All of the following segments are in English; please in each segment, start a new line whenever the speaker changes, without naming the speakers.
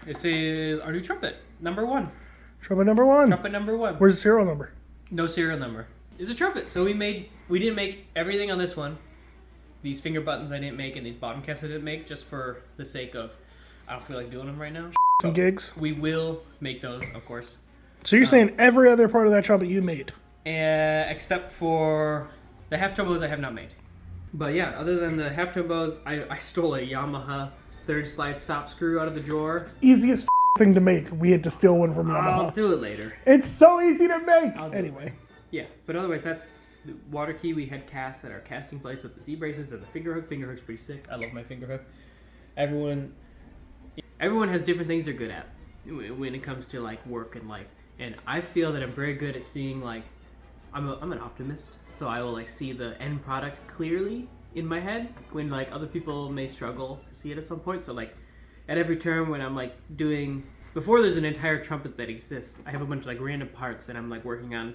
This is our new trumpet, number 1.
Trumpet number 1.
Trumpet number 1.
Where's the serial number?
No serial number. It's a trumpet. So we didn't make everything on this one. These finger buttons I didn't make and these bottom caps I didn't make just for the sake of I don't feel like doing them right now.
Some gigs.
We will make those, of course.
So you're saying every other part of that trumpet you made?
Except for the half tone bows I have not made. But yeah, other than the half tone bows, I stole a Yamaha 3rd slide stop screw out of the drawer.
Easiest thing to make. We had to steal one from
I'll
Yamaha.
do it later.
It's so easy to make. Anyway.
Yeah, but otherwise that's the water key we had cast at our casting place with the Z braces and the finger hook. Finger hook's pretty sick. I love my finger hook. Everyone has different things they're good at when it comes to like work and life. And I feel that I'm very good at seeing like I'm an optimist, so I will like see the end product clearly in my head when like other people may struggle to see it at some point. So like at every turn when I'm like doing before there's an entire trumpet that exists, I have a bunch of like random parts that I'm like working on.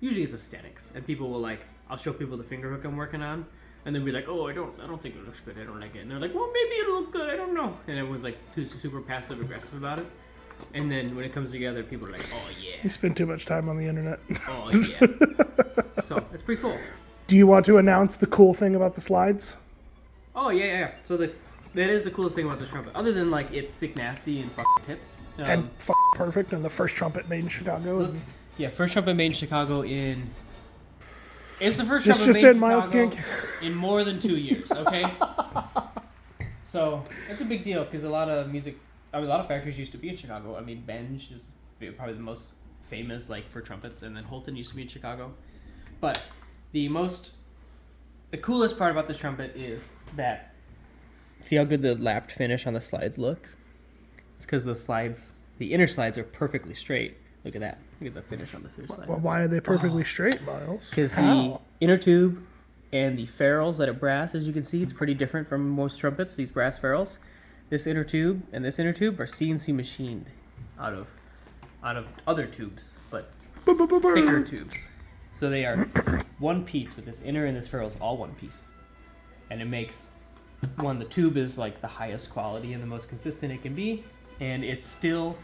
Usually it's aesthetics, and people will like I'll show people the finger hook I'm working on, and they'll be like, oh, I don't think it looks good. I don't like it. And they're like, well, maybe it'll look good. I don't know. And everyone's like too super passive aggressive about it. And then when it comes together, people are like, oh yeah.
You spend too much time on the internet.
Oh yeah. So it's pretty cool.
Do you want to announce the cool thing about the slides?
Oh yeah. So that is the coolest thing about this trumpet, other than like it's sick nasty and tits.
And perfect, and the first trumpet made in Chicago.
Yeah, first trumpet made in Chicago in. It's the first
This
trumpet
just
made
said
in
Miles
Chicago
Kink.
in more than 2 years. Okay. So it's a big deal because a lot of factories used to be in Chicago. I mean, Benj is probably the most famous like for trumpets, and then Holton used to be in Chicago. But the coolest part about this trumpet is that. See how good the lapped finish on the slides look? It's because the inner slides are perfectly straight. Look at that. Look at the finish on the inner slide.
Well, why are they perfectly straight, Miles?
Because the inner tube and the ferrules that are brass, as you can see, it's pretty different from most trumpets, these brass ferrules. This inner tube and this inner tube are CNC machined out of other tubes, but thicker tubes. So they are one piece with this inner and this ferrule is all one piece. And it makes the tube is like the highest quality and the most consistent it can be, and it's still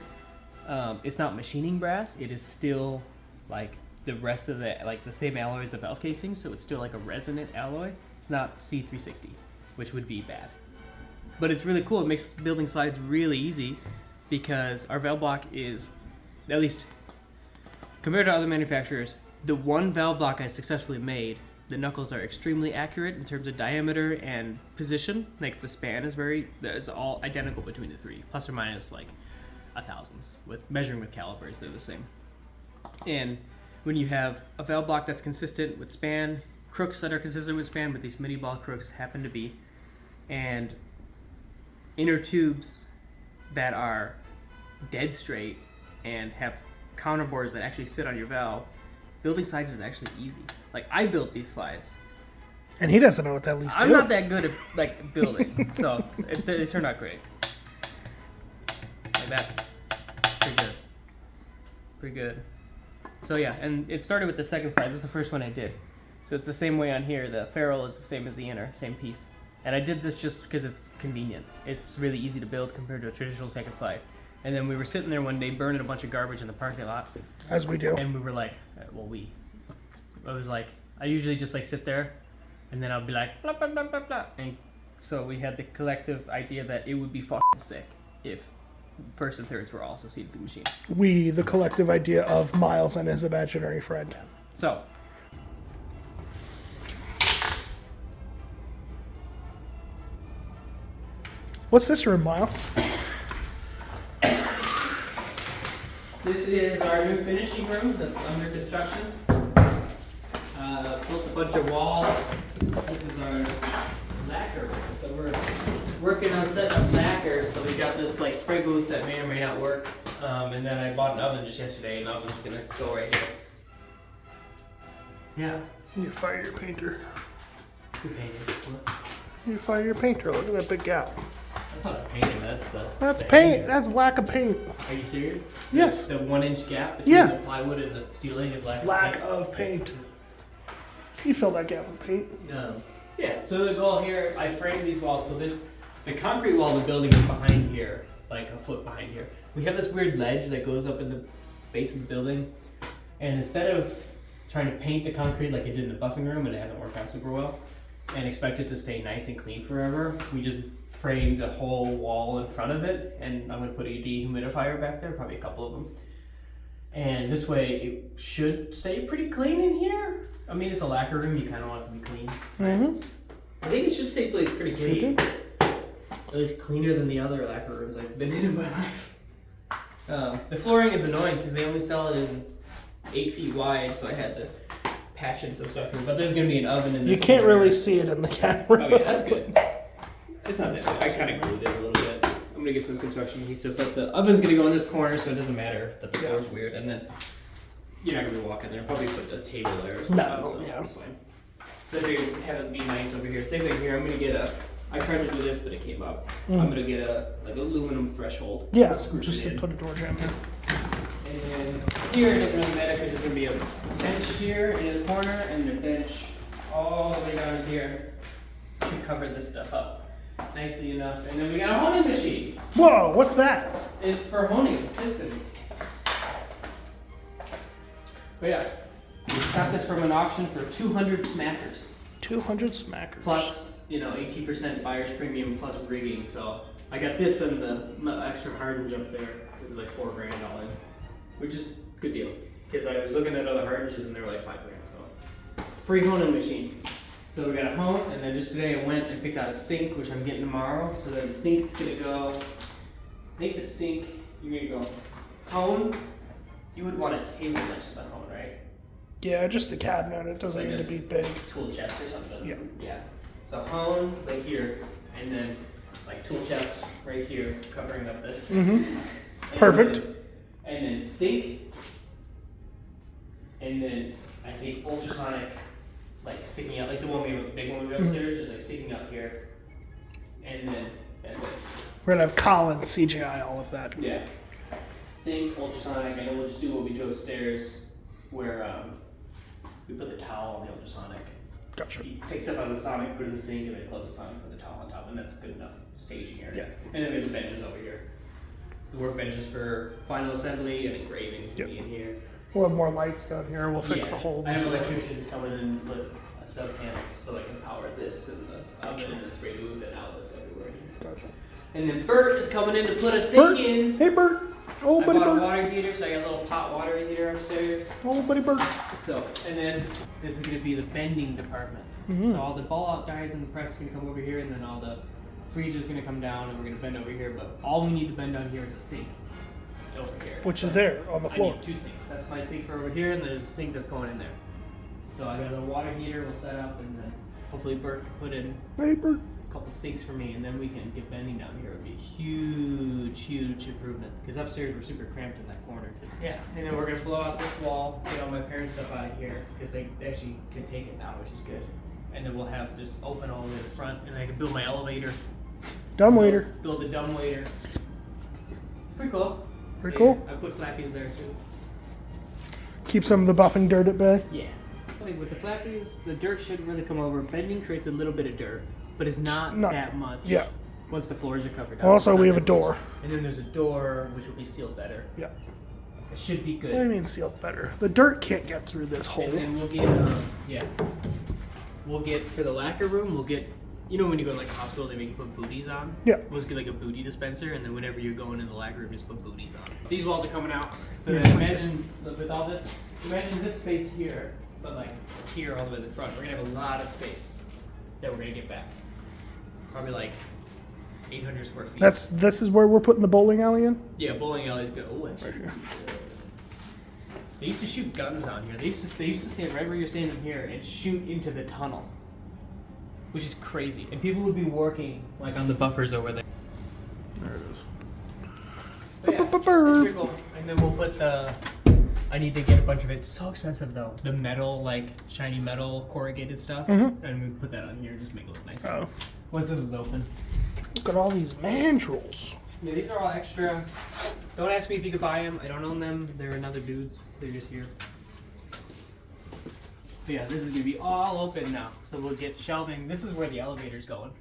it's not machining brass. It is still like the rest of the same alloy as a valve casing, so it's still like a resonant alloy. It's not C360, which would be bad, but it's really cool. It makes building slides really easy because our valve block is, at least compared to other manufacturers, the one valve block I successfully made. The knuckles are extremely accurate in terms of diameter and position. Like the span is all identical between the three, plus or minus like a thousandths. With measuring with calipers, they're the same. And when you have a valve block that's consistent with span, crooks that are consistent with span, but these mini ball crooks happen to be, and inner tubes that are dead straight and have counterbores that actually fit on your valve, building slides is actually easy. Like, I built these slides.
And he doesn't know what that leads to.
I'm not that good at, like, building. So, they turned out great. Like that. Pretty good. So, yeah, and it started with the second slide. This is the first one I did. So, it's the same way on here. The ferrule is the same as the inner, same piece. And I did this just because it's convenient. It's really easy to build compared to a traditional second slide. And then we were sitting there one day burning a bunch of garbage in the parking lot.
As we do.
And we were like, I was like, I usually just like sit there and then I'll be like, blah, blah, blah, blah, blah. And so we had the collective idea that it would be fucking sick if first and thirds were also CNC machine.
We, the collective idea of Miles and his imaginary friend.
Yeah. So.
What's this room, Miles?
This is our new finishing room that's under construction. Built a bunch of walls. This is our lacquer room. So we're working on setting up lacquer. So we got this like spray booth that may or may not work. And then I bought an oven just yesterday, and the oven's gonna go right here. Yeah.
You fire your painter.
Who painted? What?
You fire your painter. Look at that big gap.
That's not painting. That's
That's paint. That's lack of paint.
Are you serious?
Yes.
The 1 inch gap between the plywood and the ceiling is lack
of paint. You fill that gap with paint.
Yeah. So the goal here, I framed these walls. So the concrete wall of the building is behind here. like a foot behind here. We have this weird ledge that goes up in the base of the building, and instead of trying to paint the concrete like I did in the buffing room, and it hasn't worked out super well, and expect it to stay nice and clean forever, we just framed a whole wall in front of it, and I'm gonna put a dehumidifier back there, probably a couple of them. And this way it should stay pretty clean in here. I mean, it's a lacquer room, you kind of want it to be clean.
Mm-hmm.
I think it should stay pretty clean. At least cleaner than the other lacquer rooms I've been in my life. The flooring is annoying because they only sell it in 8 feet wide, so I had to patch in some stuff here. But there's going to be an oven in this.
You can't
corner.
really see it in the camera.
Oh yeah, that's good. It's not that bad. I kind of glued it a little bit. I'm going to get some construction adhesive, but the oven's going to go in this corner, so it doesn't matter that the floor's weird. And then you're not going to be walking there. Probably put a table there or something.
No,
so
yeah.
It's fine. So they have it be nice over here. Same thing here. I'm going to get I tried to do this, but it came up. I'm going to get a aluminum threshold.
Yeah,
Screw
just
it
to
in.
put a door jamb in.
And here it doesn't really matter because there's going to be a bench here in the corner and the bench all the way down here should cover this stuff up nicely enough. And then we got a honing machine.
Whoa, what's that?
It's for honing distance. But yeah, we got this from an auction for 200 smackers.
200 smackers.
Plus, 18% buyer's premium plus rigging. So I got this and the extra harden jump there. It was like $4,000 all in, which is a good deal. Because I was looking at other hardenges and they were like $5,000. So free honing machine. So we got a hone, and then just today I went and picked out a sink, which I'm getting tomorrow. So then the sink's gonna go. I think the sink, you're gonna go hone. You would want a table next to the hone, right?
Yeah, just a cabinet. It doesn't
Like
need
a
to be big.
Tool chest or something.
Yeah.
Yeah. So hone is like here, and then like tool chest right here, covering up this.
Mm-hmm.
And
Perfect.
and then sink, and then I think ultrasonic, like sticking out, like the one we have, big one we have upstairs, just like sticking up here, and then that's it.
We're gonna have Colin CGI all of that.
Yeah. Sink, ultrasonic, and then we'll just do what we do upstairs, where we put the towel on the ultrasonic.
Gotcha.
You take stuff out of the sonic, put it in the sink, and then close the sonic, put the towel on top, and that's good enough staging area.
Yeah.
And then there's benches over here. The workbenches for final assembly and engravings to be in here.
We'll have more lights down here. We'll fix the whole.
I have electricians coming in and put a sub panel so I can power this and the oven and the spray booth and outlets everywhere in here.
Gotcha.
And then Bert is coming in to put a sink in.
Hey, Bert. Oh,
I
buddy
bought a
Bert.
water heater, so I got a little pot water heater upstairs.
Oh, buddy Bert.
So, and then this is going to be the bending department.
Mm-hmm.
So all the ball out dies in the press is going to come over here, and then all the freezer's going to come down, and we're going to bend over here. But all we need to bend down here is a sink over here.
Which is there on the floor.
I need 2 sinks. That's my sink for over here, and there's a sink that's going in there. So I got a little water heater we'll set up, and then hopefully Bert can put in
Hey, Bert.
a couple sinks for me, and then we can get bending down here. It would be a huge, huge improvement. Because upstairs we're super cramped in that corner too. Yeah, and then we're gonna blow out this wall, get all my parents' stuff out of here, because they actually can take it now, which is good. And then we'll have just open all the way to the front, and I can build my elevator.
Dumb waiter.
Build a dumb waiter. Pretty cool.
Pretty
So,
cool.
yeah, I put flappies there too.
Keep some of the buffing dirt at bay.
Yeah. I think with the flappies, the dirt shouldn't really come over. Bending creates a little bit of dirt, but it's not that much.
Yeah.
Once the floors are covered up.
Also,
it's
we
not
have a
that much.
door.
And then there's a door, which will be sealed better.
Yeah.
It should be
What do you
good.
mean sealed better? The dirt can't get through this hole.
And then we'll get, we'll get, for the lacquer room, we'll get, when you go to like a hospital, they make you put booties on?
Yeah.
We'll just get like a booty dispenser, and then whenever you're going in the lacquer room, just put booties on. These walls are coming out. So
Yeah.
then imagine, with all this, imagine this space here, but like here all the way to the front. We're gonna have a lot of space that we're gonna get back. Probably like 800 square feet.
This is where we're putting the bowling alley in.
Yeah, bowling alley's good. Oh, that's
Right here.
They used to shoot guns down here. They used to stand right where you're standing here and shoot into the tunnel, which is crazy. And people would be working like on the buffers over there.
There it is.
But yeah, it's pretty cool. And then we'll put I need to get a bunch of it. It's so expensive though. The metal, like shiny metal corrugated stuff.
Mhm.
And we put that on here, just make it look nice.
Oh.
Once this is open.
Look at all these mandrels.
Yeah, these are all extra. Don't ask me if you could buy them. I don't own them. They're another dude's. They're just here. But yeah, this is gonna be all open now. So we'll get shelving. This is where the elevator's going.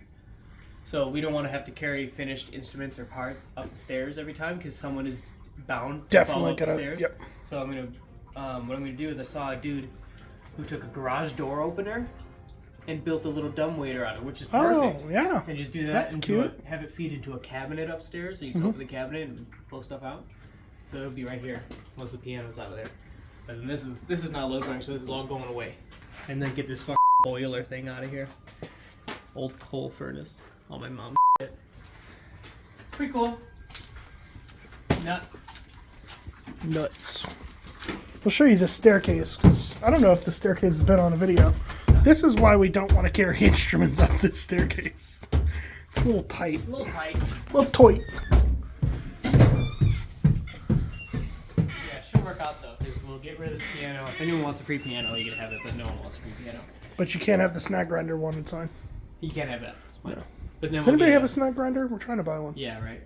So we don't want to have to carry finished instruments or parts up the stairs every time because someone is bound to fall up the stairs.
Yep.
So I'm gonna, what I'm gonna do is I saw a dude who took a garage door opener and built a little dumbwaiter out of it, which is perfect.
Oh, yeah.
And just do that
That's
and
cute.
have it feed into a cabinet upstairs. So you just open the cabinet and pull stuff out. So it'll be right here once the piano's out of there. And then this is not load bearing, so this is all going away. And then get this fucking boiler thing out of here. Old coal furnace. All my mom shit. Pretty cool. Nuts.
Nuts. We'll show you the staircase, because I don't know if the staircase has been on a video. This is why we don't want to carry instruments up this staircase. It's a little tight.
A little tight.
A little tight.
Yeah, it should work out though, because we'll get rid of this piano. If anyone wants a free piano, you can have it, but no one wants a free piano.
But you can't have the snack grinder one inside.
You can't have that. It's fine.
No.
But then
Does anybody have a snack grinder? We're trying to buy one.
Yeah, right.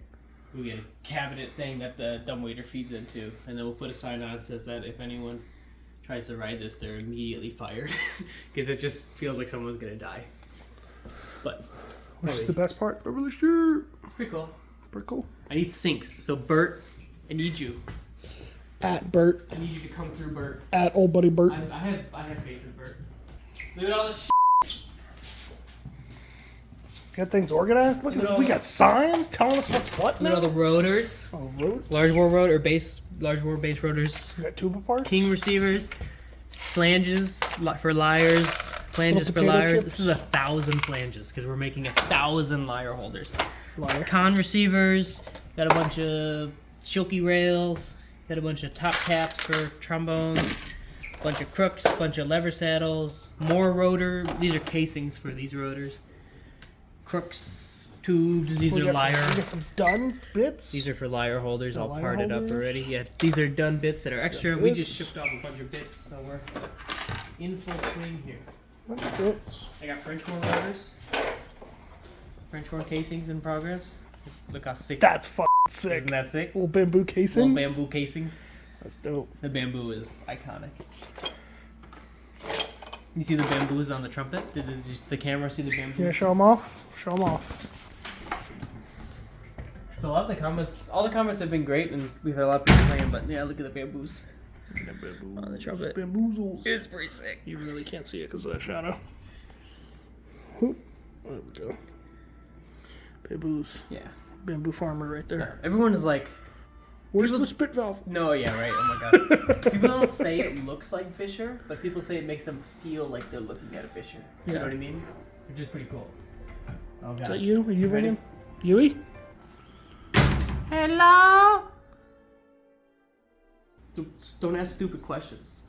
We'll get a cabinet thing that the dumbwaiter feeds into, and then we'll put a sign on that says that if anyone tries to ride this, they're immediately fired, because it just feels like someone's gonna die. But
Which is the best part? Beverly shirt.
pretty cool.
Pretty cool.
I need sinks, so Bert, I need you.
At Bert.
I need you to come through, Bert.
At old buddy Bert.
I have faith in Bert. Look at all this shit.
Got things organized. Look at we got signs telling us what's what.
Look at all the rotors.
Oh, road.
Large bore rotor, large bore bass rotors.
We got tuba parts.
King receivers, flanges for lyres, flanges for
potato
lyres.
chips.
This is 1,000 flanges because we're making 1,000 lyre holders.
Lyre.
Con receivers, got a bunch of shilky rails, got a bunch of top caps for trombones, bunch of crooks, bunch of lever saddles, more rotor. These are casings for these rotors. Crooks, tubes. These are lyre.
We got some done bits.
These are for lyre holders, all
lyre
parted
holders.
up already. Yeah, these are done bits that are extra. We just shipped off a bunch of bits, so we're in full swing here.
Bunch of bits.
I got French horn rotors, French horn casings in progress. Look how sick.
That's fucking sick.
Isn't that sick?
Little bamboo casings.
Little bamboo casings.
That's dope.
The bamboo is iconic. You see the bamboos on the trumpet? Did the camera see the bamboos?
Yeah, show them off. Show them off.
So all the comments have been great, and we've had a lot of people playing. But yeah, look at the bamboos on the trumpet.
Bamboozles.
It's pretty sick.
You really can't see it because of that shadow. Whoop. There we go. Bamboos.
Yeah.
Bamboo farmer right there.
Everyone is like,
Where's the spit valve?
no, yeah, right. Oh my god. People don't say it looks like Fisher, but people say it makes them feel like they're looking at a Fisher. You know what I mean? Which is pretty cool. Oh god.
Is that you? Are you
Ready?
ringing? Yui?
Hello? Don't ask stupid questions.